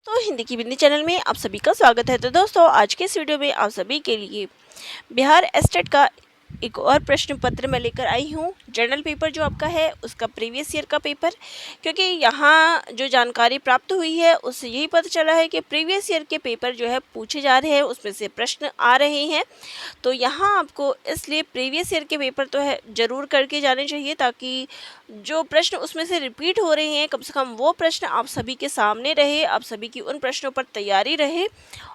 तो हिंदी की बिंदी चैनल में आप सभी का स्वागत है। तो दोस्तों, आज के इस वीडियो में आप सभी के लिए बिहार एस्टेट का एक और प्रश्न पत्र मैं लेकर आई हूँ। जर्नल पेपर जो आपका है उसका प्रीवियस ईयर का पेपर, क्योंकि यहाँ जो जानकारी प्राप्त हुई है उससे यही पता चला है कि प्रीवियस ईयर के पेपर जो है पूछे जा रहे हैं, उसमें से प्रश्न आ रहे हैं। तो यहाँ आपको इसलिए प्रीवियस ईयर के पेपर तो है ज़रूर करके जाने चाहिए, ताकि जो प्रश्न उसमें से रिपीट हो रहे हैं कम से कम वो प्रश्न आप सभी के सामने रहे, आप सभी की उन प्रश्नों पर तैयारी रहे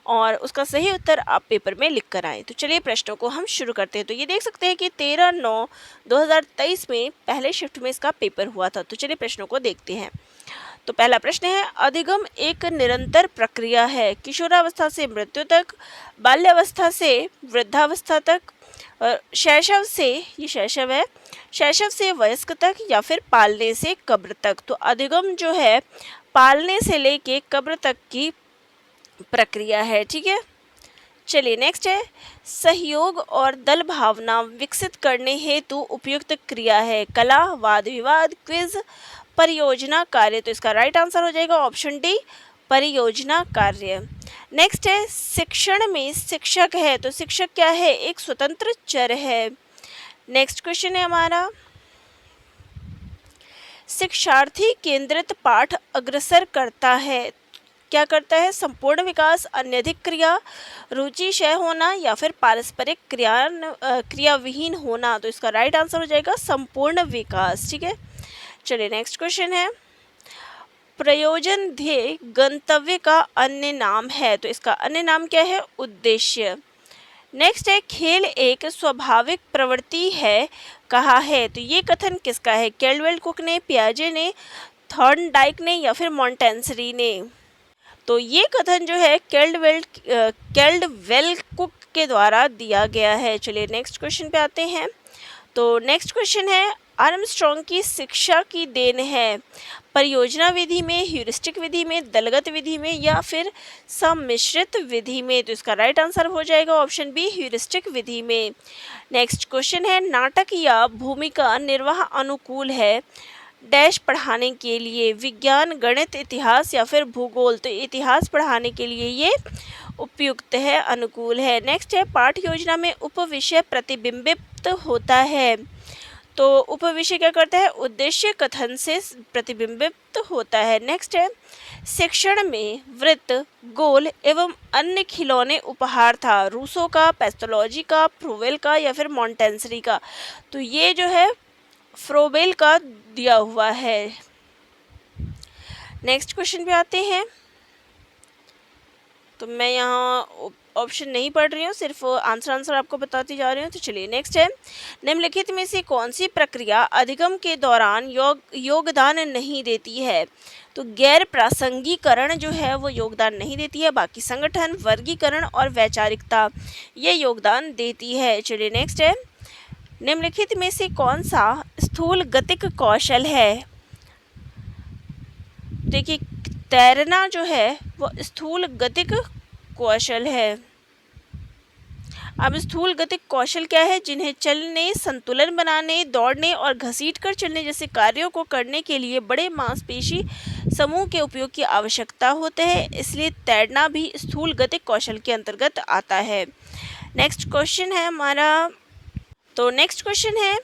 और उसका सही उत्तर आप पेपर में लिख कर आएँ। तो चलिए प्रश्नों को हम शुरू करते हैं। तो ये देख सकते हैं कि 13/9/2023 में पहले शिफ्ट में इसका पेपर हुआ था। तो चलिए प्रश्नों को देखते हैं। तो पहला प्रश्न है, अधिगम एक निरंतर प्रक्रिया है। किशोरावस्था से मृत्यु तक, बाल्यावस्था से वृद्धावस्था तक, शैशव से, ये शैशव है, शैशव से वयस्क तक, या फिर पालने से कब्र तक। तो अधिगम जो है पालने से लेके कब्र तक की प्रक्रिया है। ठीक है, चलिए नेक्स्ट है, सहयोग और दल भावना विकसित करने हेतु उपयुक्त क्रिया है। कला, वाद विवाद, क्विज, परियोजना, कार्य। तो इसका राइट आंसर हो जाएगा ऑप्शन डी, परियोजना कार्य। नेक्स्ट है, शिक्षण में शिक्षक है। तो शिक्षक क्या है? एक स्वतंत्र चर है। नेक्स्ट क्वेश्चन है हमारा, शिक्षार्थी केंद्रित पाठ अग्रसर करता है। क्या करता है? संपूर्ण विकास, अन्यधिक क्रिया, रुचि क्षय होना, या फिर पारस्परिक क्रियाविहीन होना। तो इसका राइट आंसर हो जाएगा संपूर्ण विकास। ठीक है, चलिए नेक्स्ट क्वेश्चन है, प्रयोजन ध्येय गंतव्य का अन्य नाम है। तो इसका अन्य नाम क्या है? उद्देश्य। नेक्स्ट है, खेल एक स्वाभाविक प्रवृत्ति है कहा है। तो ये कथन किसका है? कैल्डवेल कुक ने, पियाजे ने, थॉर्नडाइक ने, या फिर मॉन्टेंसरी ने। तो ये कथन जो है कैल्डवेल कुक के द्वारा दिया गया है। चलिए नेक्स्ट क्वेश्चन पे आते हैं। तो नेक्स्ट क्वेश्चन है, आर्मस्ट्रॉन्ग की शिक्षा की देन है। परियोजना विधि में, ह्यूरिस्टिक विधि में, दलगत विधि में, या फिर सम्मिश्रित विधि में। तो इसका राइट आंसर हो जाएगा ऑप्शन बी, ह्यूरिस्टिक विधि में। नेक्स्ट क्वेश्चन है, नाटक या भूमिका निर्वाह अनुकूल है डैश पढ़ाने के लिए। विज्ञान, गणित, इतिहास, या फिर भूगोल। तो इतिहास पढ़ाने के लिए ये उपयुक्त है, अनुकूल है। नेक्स्ट है, पाठ योजना में उपविषय प्रतिबिंबित होता है। तो उपविषय क्या करता है? उद्देश्य कथन से प्रतिबिंबित होता है। नेक्स्ट है, शिक्षण में वृत्त, गोल एवं अन्य खिलौने उपहार था। रूसो का, पेस्टोलॉजी का, फ्रोवेल का, या फिर मॉन्टेंसरी का। तो ये जो है फ्रोवेल का दिया हुआ है। नेक्स्ट क्वेश्चन पे आते हैं। तो मैं यहाँ ऑप्शन नहीं पढ़ रही हूँ, सिर्फ आंसर आपको बताती जा रही हूँ। तो चलिए नेक्स्ट है, निम्नलिखित में से कौन सी प्रक्रिया अधिगम के दौरान योगदान नहीं देती है। तो गैर प्रासंगिकरण जो है वो योगदान नहीं देती है, बाकी संगठन, वर्गीकरण और वैचारिकता ये योगदान देती है। चलिए नेक्स्ट है, निम्नलिखित में से कौन सा स्थूल गतिक कौशल है। देखिए, तैरना जो है वो स्थूल गतिक कौशल है। अब स्थूल गतिक कौशल क्या है? जिन्हें चलने, संतुलन बनाने, दौड़ने और घसीटकर चलने जैसे कार्यों को करने के लिए बड़े मांसपेशी समूह के उपयोग की आवश्यकता होते हैं, इसलिए तैरना भी स्थूल गतिक कौशल के अंतर्गत आता है। नेक्स्ट क्वेश्चन है हमारा, तो नेक्स्ट क्वेश्चन है,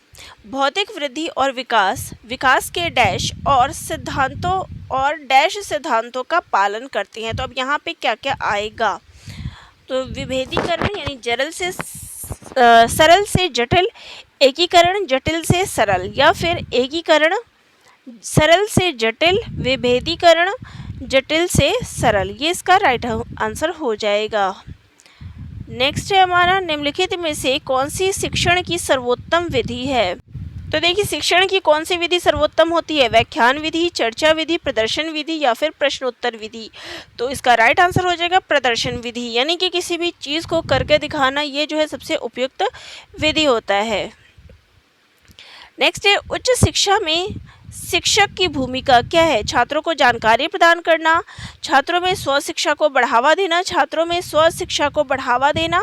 भौतिक वृद्धि और विकास विकास के डैश और सिद्धांतों और डैश सिद्धांतों का पालन करते हैं। तो अब यहाँ पे क्या क्या आएगा? तो विभेदीकरण यानी सरल से जटिल, एकीकरण जटिल से सरल, या फिर एकीकरण सरल से जटिल, विभेदीकरण जटिल से सरल। ये इसका राइट आंसर हो जाएगा। नेक्स्ट है हमारा, निम्नलिखित में से कौन सी शिक्षण की सर्वोत्तम विधि है। तो देखिए, शिक्षण की कौन सी विधि सर्वोत्तम होती है? व्याख्यान विधि, चर्चा विधि, प्रदर्शन विधि, या फिर प्रश्नोत्तर विधि। तो इसका राइट आंसर हो जाएगा प्रदर्शन विधि, यानी कि किसी भी चीज़ को करके दिखाना, ये जो है सबसे उपयुक्त विधि होता है। नेक्स्ट है, उच्च शिक्षा में शिक्षक की भूमिका क्या है। छात्रों को जानकारी प्रदान करना, छात्रों में स्व शिक्षा को बढ़ावा देना, छात्रों में स्व शिक्षा को बढ़ावा देना,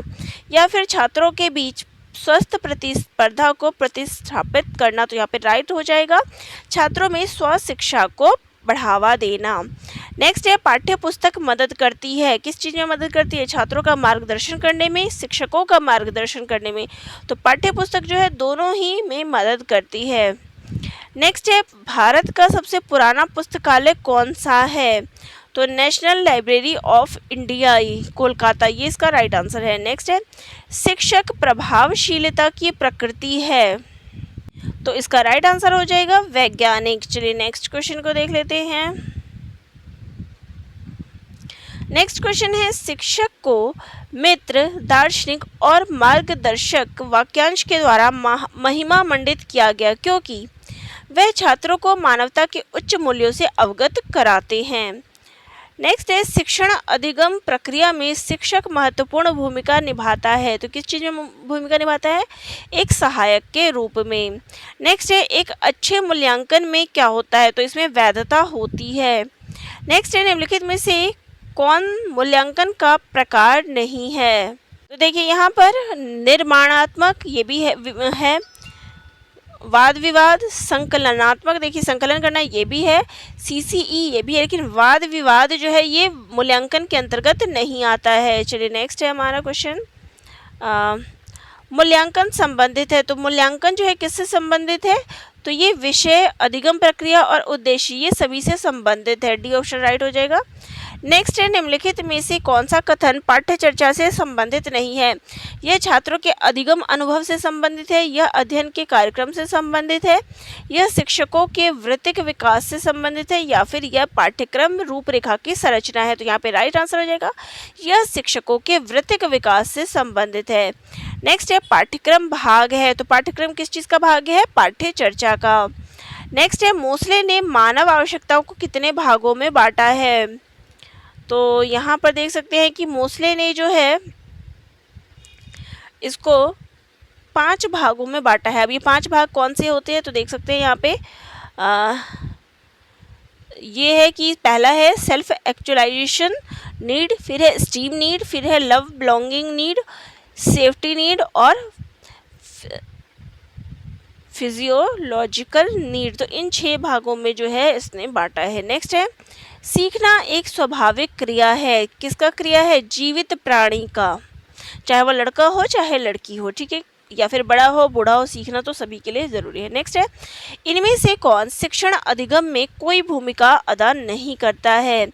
या फिर छात्रों के बीच स्वस्थ प्रतिस्पर्धा को प्रतिस्थापित करना। तो यहाँ पे राइट हो जाएगा छात्रों में स्व शिक्षा को बढ़ावा देना। नेक्स्ट है पाठ्य पुस्तक मदद करती है, किस चीज़ में मदद करती है? छात्रों का मार्गदर्शन करने में, शिक्षकों का मार्गदर्शन करने में। तो पाठ्य पुस्तक जो है दोनों ही में मदद करती है। नेक्स्ट है भारत का सबसे पुराना पुस्तकालय कौन सा है? तो national library of India Kolkata, ये इसका राइट आंसर है। नेक्स्ट है शिक्षक प्रभावशीलता की प्रकृति है, तो इसका राइट आंसर हो जाएगा वैज्ञानिक। चलिए नेक्स्ट क्वेश्चन को देख लेते हैं। नेक्स्ट क्वेश्चन है शिक्षक को मित्र, दार्शनिक और मार्गदर्शक वाक्यांश के द्वारा महिमा मंडित किया गया क्योंकि वह छात्रों को मानवता के उच्च मूल्यों से अवगत कराते हैं। नेक्स्ट है शिक्षण अधिगम प्रक्रिया में शिक्षक महत्वपूर्ण भूमिका निभाता है, तो किस चीज़ में भूमिका निभाता है? एक सहायक के रूप में। नेक्स्ट है एक अच्छे मूल्यांकन में क्या होता है? तो इसमें वैधता होती है। नेक्स्ट है निम्नलिखित में से कौन मूल्यांकन का प्रकार नहीं है? तो देखिए यहाँ पर निर्माणात्मक ये भी है वाद विवाद, संकलनात्मक, देखिए संकलन करना ये भी है, सीसीई ये भी है, लेकिन वाद विवाद जो है ये मूल्यांकन के अंतर्गत नहीं आता है। चलिए नेक्स्ट है हमारा क्वेश्चन, मूल्यांकन संबंधित है, तो मूल्यांकन जो है किससे संबंधित है? तो ये विषय, अधिगम प्रक्रिया और उद्देश्य ये सभी से संबंधित है। डी ऑप्शन राइट हो जाएगा। नेक्स्ट है निम्नलिखित में से कौन सा कथन पाठ्य चर्चा से संबंधित नहीं है? यह छात्रों के अधिगम अनुभव से संबंधित है, यह अध्ययन के कार्यक्रम से संबंधित है, यह शिक्षकों के वृत्तिक विकास से संबंधित है, या फिर यह पाठ्यक्रम रूपरेखा की संरचना है। तो यहाँ पे राइट आंसर हो जाएगा यह शिक्षकों के वृत्तिक विकास से संबंधित है। नेक्स्ट है पाठ्यक्रम भाग है, तो पाठ्यक्रम किस चीज़ का भाग है? पाठ्य चर्चा का। नेक्स्ट है मोसले ने मानव आवश्यकताओं को कितने भागों में बांटा है? तो यहाँ पर देख सकते हैं कि मोसले ने जो है इसको 5 भागों में बांटा है। अब ये 5 भाग कौन से होते हैं? तो देख सकते हैं यहाँ पे ये है कि पहला है सेल्फ एक्चुअलाइजेशन नीड, फिर है स्टीम नीड, फिर है love belonging need, safety need और फिजियोलॉजिकल नीड। तो इन 6 भागों में जो है इसने बांटा है। नेक्स्ट है सीखना एक स्वाभाविक क्रिया है, किसका क्रिया है? जीवित प्राणी का, चाहे वो लड़का हो चाहे लड़की हो, ठीक है, या फिर बड़ा हो बूढ़ा हो, सीखना तो सभी के लिए ज़रूरी है। नेक्स्ट है इनमें से कौन शिक्षण अधिगम में कोई भूमिका अदा नहीं करता है?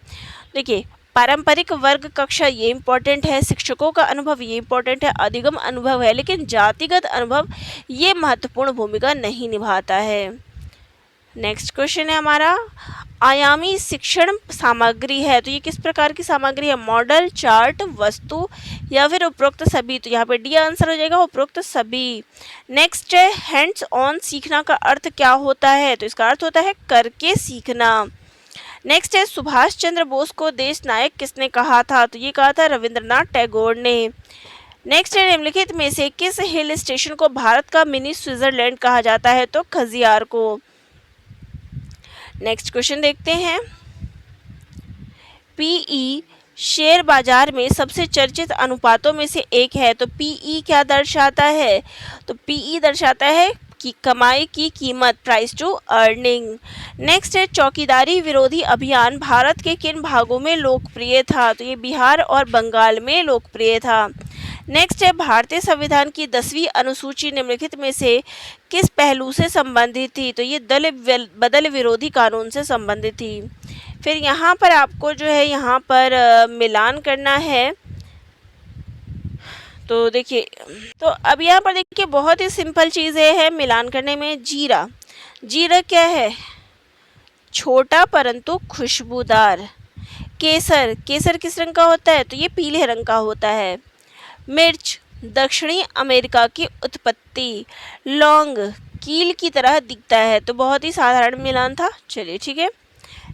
देखिए पारंपरिक वर्ग कक्षा ये इम्पोर्टेंट है, शिक्षकों का अनुभव ये इम्पोर्टेंट है, अधिगम अनुभव है, लेकिन जातिगत अनुभव ये महत्वपूर्ण भूमिका नहीं निभाता है। नेक्स्ट क्वेश्चन है हमारा आयामी शिक्षण सामग्री है, तो ये किस प्रकार की सामग्री है? मॉडल, चार्ट, वस्तु या फिर उपरोक्त सभी। तो यहाँ पे डी आंसर हो जाएगा उपरोक्त सभी। नेक्स्ट है हैंड्स ऑन सीखना का अर्थ क्या होता है? तो इसका अर्थ होता है करके सीखना। नेक्स्ट है सुभाष चंद्र बोस को देश नायक किसने कहा था? तो ये कहा था रविंद्रनाथ टैगोर ने। नेक्स्ट है निम्नलिखित में से किस हिल स्टेशन को भारत का मिनी स्विट्जरलैंड कहा जाता है? तो खजियार को। नेक्स्ट क्वेश्चन देखते हैं पीई शेयर बाजार में सबसे चर्चित अनुपातों में से एक है, तो पीई क्या दर्शाता है? तो पीई दर्शाता है कि कमाई की कीमत, प्राइस टू अर्निंग। नेक्स्ट है चौकीदारी विरोधी अभियान भारत के किन भागों में लोकप्रिय था? तो ये बिहार और बंगाल में लोकप्रिय था। नेक्स्ट है भारतीय संविधान की 10वीं अनुसूची निम्नलिखित में से किस पहलू से संबंधित थी? तो ये दल बदल विरोधी कानून से संबंधित थी। फिर यहाँ पर आपको जो है यहाँ पर मिलान करना है, तो देखिए, तो अब यहाँ पर देखिए बहुत ही सिंपल चीज़ें है मिलान करने में। जीरा, जीरा क्या है? छोटा परंतु खुशबूदार। केसर, केसर किस रंग का होता है? तो ये पीले रंग का होता है। मिर्च, दक्षिणी अमेरिका की उत्पत्ति। लौंग, कील की तरह दिखता है। तो बहुत ही साधारण मिलान था। चलिए ठीक है।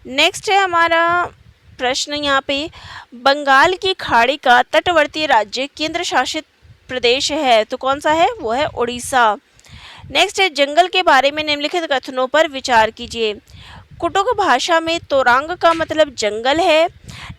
नेक्स्ट है हमारा प्रश्न यहाँ पे बंगाल की खाड़ी का तटवर्ती राज्य केंद्र शासित प्रदेश है, तो कौन सा है? वो है उड़ीसा। नेक्स्ट है जंगल के बारे में निम्नलिखित कथनों पर विचार कीजिए। कुटुक भाषा में तोरांग का मतलब जंगल है।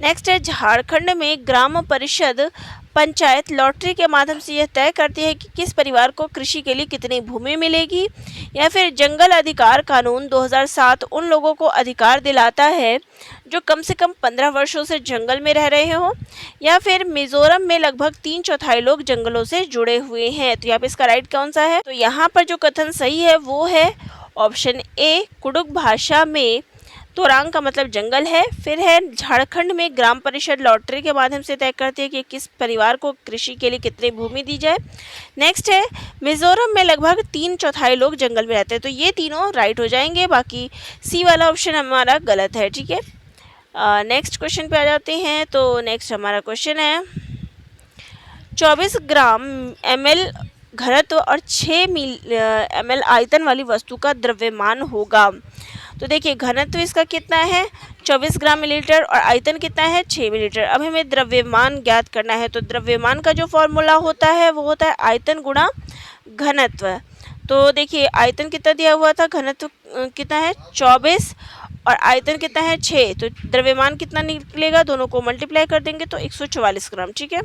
नेक्स्ट है झारखंड में ग्राम परिषद पंचायत लॉटरी के माध्यम से यह तय करती है कि किस परिवार को कृषि के लिए कितनी भूमि मिलेगी। या फिर जंगल अधिकार कानून 2007 उन लोगों को अधिकार दिलाता है जो कम से कम 15 वर्षों से जंगल में रह रहे हों। या फिर मिजोरम में लगभग 3/4 लोग जंगलों से जुड़े हुए हैं। तो यहाँ पे इसका राइट कौन सा है? तो यहाँ पर जो कथन सही है वो है ऑप्शन ए, कुडुख भाषा में तोरांग का मतलब जंगल है। फिर है झारखंड में ग्राम परिषद लॉटरी के माध्यम से तय करती है कि किस परिवार को कृषि के लिए कितनी भूमि दी जाए। नेक्स्ट है मिजोरम में लगभग 3/4 लोग जंगल में रहते हैं। तो ये तीनों राइट हो जाएंगे, बाकी सी वाला ऑप्शन हमारा गलत है। ठीक है, नेक्स्ट क्वेश्चन पे आ जाते हैं। तो नेक्स्ट हमारा क्वेश्चन है 24 ग्राम ml घनत्व और 6 ml आयतन वाली वस्तु का द्रव्यमान होगा। तो देखिए घनत्व इसका कितना है 24 ग्राम मिलीलीटर और आयतन कितना है 6 मिलीलीटर। अब हमें द्रव्यमान ज्ञात करना है। तो द्रव्यमान का जो फॉर्मूला होता है वो होता है आयतन गुणा घनत्व। तो देखिए आयतन कितना दिया हुआ था, घनत्व कितना है 24 और आयतन कितना है 6, तो द्रव्यमान कितना निकलेगा, दोनों को मल्टीप्लाई कर देंगे तो 144 ग्राम। ठीक है,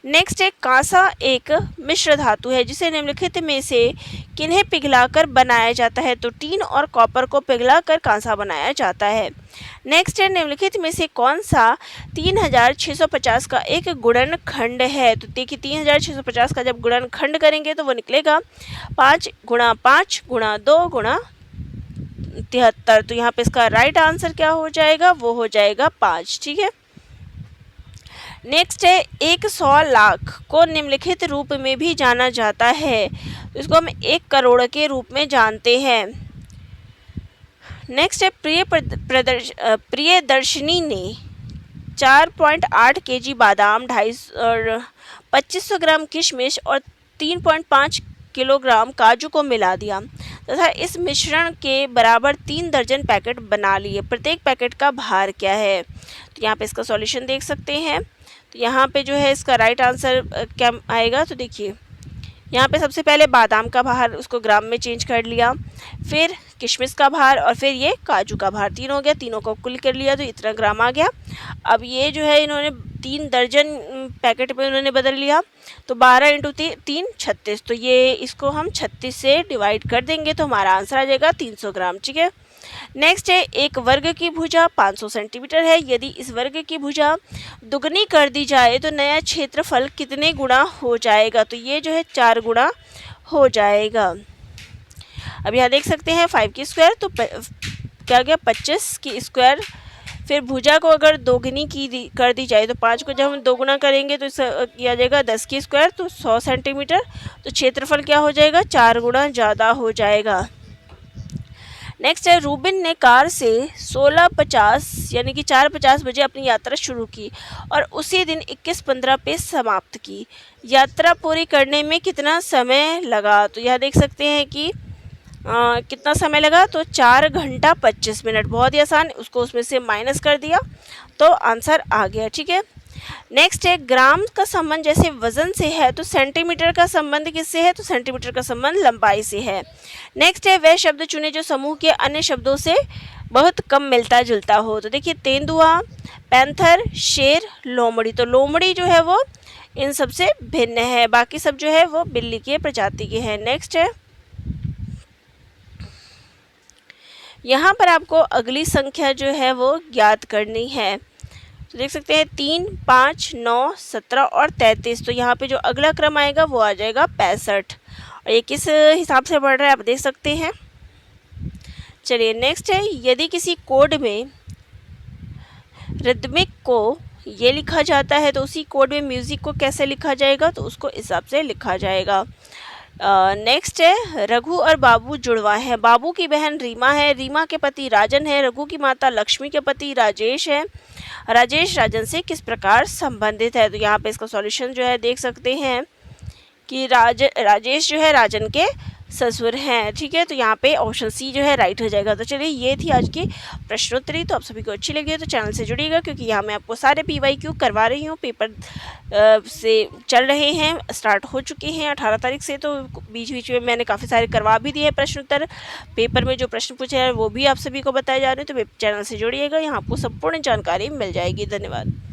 नेक्स्ट है कांसा एक मिश्र धातु है जिसे निम्नलिखित में से किन्हें पिघलाकर बनाया जाता है। तो टीन और कॉपर को पिघलाकर कांसा बनाया जाता है। नेक्स्ट है निम्नलिखित में से कौन सा 3650 का एक गुणनखंड है। तो देखिए 3650 का जब गुणनखंड करेंगे तो वो निकलेगा 5 × 5 × 2 × 73। तो यहाँ पे इसका राइट आंसर क्या हो जाएगा, वो हो जाएगा 5। ठीक है, नेक्स्ट है 100 लाख को निम्नलिखित रूप में भी जाना जाता है। तो इसको हम 1 करोड़ के रूप में जानते हैं। नेक्स्ट है प्रियदर्शनी ने 4.8 kg बादाम, 250 और 2500 ग्राम किशमिश और 3.5 किलोग्राम काजू को मिला दिया तथा इस मिश्रण के बराबर 3 दर्जन पैकेट बना लिए। प्रत्येक पैकेट का भार क्या है। तो यहाँ पे इसका सॉल्यूशन देख सकते हैं। तो यहाँ पे जो है इसका राइट आंसर क्या आएगा। तो देखिए यहाँ पे सबसे पहले बादाम का भार उसको ग्राम में चेंज कर लिया, फिर किशमिश का भार और फिर ये काजू का भार, 3 हो गया, तीनों को कुल कर लिया तो इतना ग्राम आ गया। अब ये जो है इन्होंने 3 दर्जन पैकेट में उन्होंने बदल लिया। तो 12 × 3 36। तो ये इसको हम 36 से डिवाइड कर देंगे तो हमारा आंसर आ जाएगा 300 ग्राम। ठीक है, नेक्स्ट है एक वर्ग की भुजा 500 सेंटीमीटर है। यदि इस वर्ग की भुजा दुगनी कर दी जाए तो नया क्षेत्रफल कितने गुना हो जाएगा। तो ये जो है 4 गुना हो जाएगा। अब यहाँ देख सकते हैं 5 की स्क्वायर तो क्या गया 25 की स्क्वायर। फिर भुजा को अगर दोगुनी कर दी जाए तो 5 को जब हम दोगुना करेंगे तो इसका किया जाएगा 10 की स्क्वायर तो 100 सेंटीमीटर। तो क्षेत्रफल क्या हो जाएगा 4 गुना ज़्यादा हो जाएगा। नेक्स्ट है रूबिन ने कार से 16:50 यानी कि 4:50 बजे अपनी यात्रा शुरू की और उसी दिन 21:15 पे समाप्त की। यात्रा पूरी करने में कितना समय लगा। तो यह देख सकते हैं कि कितना समय लगा। तो 4 घंटा 25 मिनट। बहुत ही आसान, उसको उसमें से माइनस कर दिया तो आंसर आ गया। ठीक है, नेक्स्ट है ग्राम का संबंध जैसे वजन से है तो सेंटीमीटर का संबंध किससे है। तो सेंटीमीटर का संबंध लंबाई से है। नेक्स्ट है वह शब्द चुने जो समूह के अन्य शब्दों से बहुत कम मिलता जुलता हो। तो देखिए तेंदुआ, पैंथर, शेर, लोमड़ी। तो लोमड़ी जो है वो इन सब से भिन्न है, बाकी सब जो है वो बिल्ली के प्रजाति के हैं। नेक्स्ट है यहाँ पर आपको अगली संख्या जो है वो ज्ञात करनी है। तो देख सकते हैं 3, 5, 9, 17 और 33। तो यहाँ पे जो अगला क्रम आएगा वो आ जाएगा 65। और ये किस हिसाब से बढ़ रहा है आप देख सकते हैं। चलिए नेक्स्ट है यदि किसी कोड में रिदमिक को ये लिखा जाता है तो उसी कोड में म्यूज़िक को कैसे लिखा जाएगा। तो उसको इस हिसाब से लिखा जाएगा। नेक्स्ट है रघु और बाबू जुड़वा है। बाबू की बहन रीमा है, रीमा के पति राजन है, रघु की माता लक्ष्मी के पति राजेश है। राजेश राजन से किस प्रकार संबंधित है। तो यहाँ पे इसका सॉल्यूशन जो है देख सकते हैं कि राजेश जो है राजन के ससुर हैं। ठीक है, तो यहाँ पे ऑप्शन सी जो है राइट हो जाएगा। तो चलिए ये थी आज की प्रश्नोत्तरी। तो आप सभी को अच्छी लगी है तो चैनल से जुड़िएगा क्योंकि यहाँ मैं आपको सारे PYQ करवा रही हूँ। पेपर से चल रहे हैं, स्टार्ट हो चुके हैं 18 तारीख से। तो बीच बीच में मैंने काफ़ी सारे करवा भी दिए हैं प्रश्नोत्तर। पेपर में जो प्रश्न पूछे हैं वो भी आप सभी को बताए जा रहे हैं। तो चैनल से जुड़िएगा, यहाँ आपको संपूर्ण जानकारी मिल जाएगी। धन्यवाद।